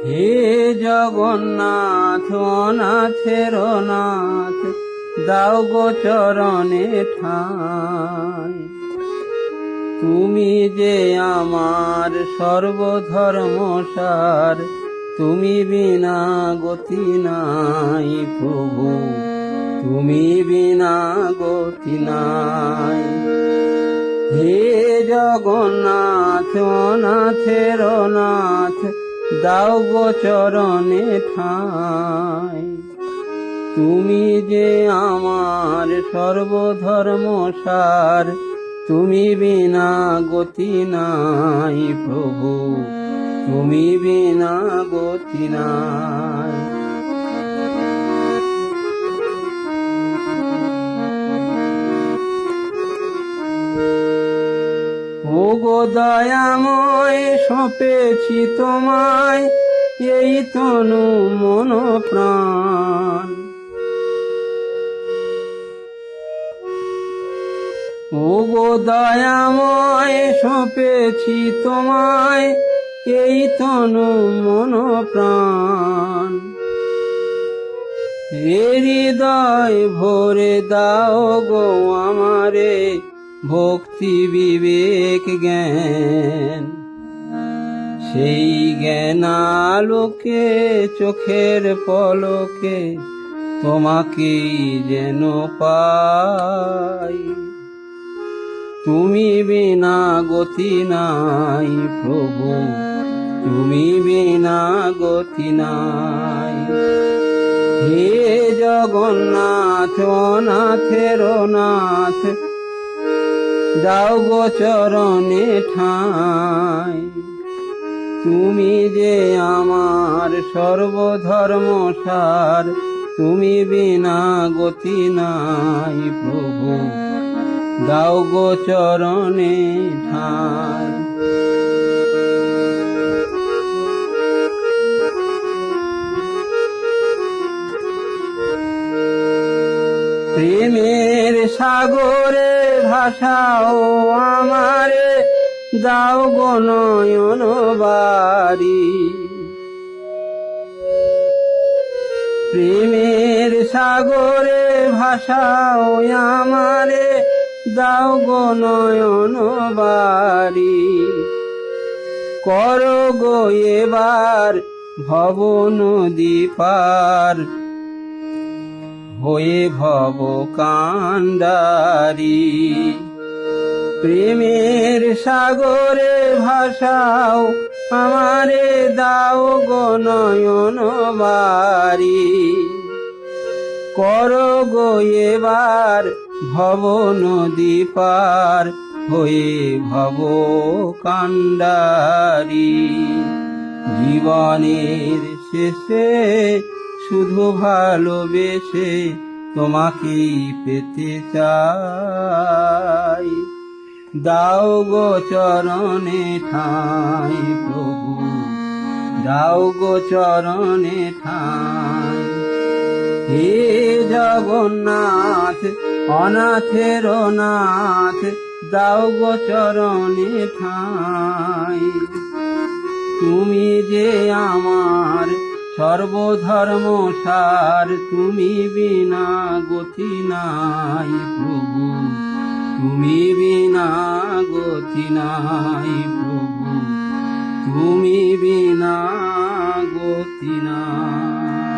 হে জগন্নাথ অনাথের নাথ, দাও গো চরণে ঠাঁই। তুমি যে আমার সর্বধর্মসার, তুমি বিনা গতি নাই প্রভু, তুমি বিনা গতি নাই। হে জগন্নাথ অনাথের নাথ, দাও গো চরণে ঠাঁই। তুমি যে আমার সর্বধর্মসার, তুমি বিনা গতি নাই প্রভু, তুমি বিনা গতি নাই। ও গো দয়াময়, সঁপেছি তোমায় এই তনু মন প্রাণ। ও গো দয়াময়, সঁপেছি তোমায় এই তনু মন প্রাণ। হৃদয় ভরে দাও গো আমারে ভক্তি বিবেক জ্ঞান। সেই জ্ঞান আলোকে চোখের পলকে তোমাকেই যেন পাই। তুমি বিনা গতি নাই প্রভু, তুমি বিনা গতি নাই। হে জগন্নাথ অনাথের নাথ, দাও গো চরণে ঠাঁই। তুমি যে আমার সর্বধর্মসার, তুমি বিনা গতি নাই প্রভু, দাও গো চরণে ঠাঁই। প্রেমের সাগরে ভাসাও আমারে, দাও গো নয়ন বাড়ি। প্রেমের সাগরে ভাসাও আমারে, দাও গো নয়ন বাড়ি। করো গো এবার ভব নদী পার, হয়ে ভব কান্ডারি। প্রেমের সাগরে ভাসাও আমারে, দাও গো নয়ন বাড়ি। করো গো এবার ভব নদী পার, হয়ে ভব কান্ডারি। জীবনের শেষে শুধু ভালোবেসে তোমাকেই পেতে চাই। দাও গো চরণে ঠাঁই প্রভু, দাও গো চরণে ঠাঁই। হে জগন্নাথ অনাথের নাথ, দাও গো চরণে ঠাঁই। তুমি যে আমার সর্বধর্মসার, তুমি বিনা গতি নাই প্রভু, তুমি বিনা গতি নাই প্রভু, তুমি বিনা গতি নাই।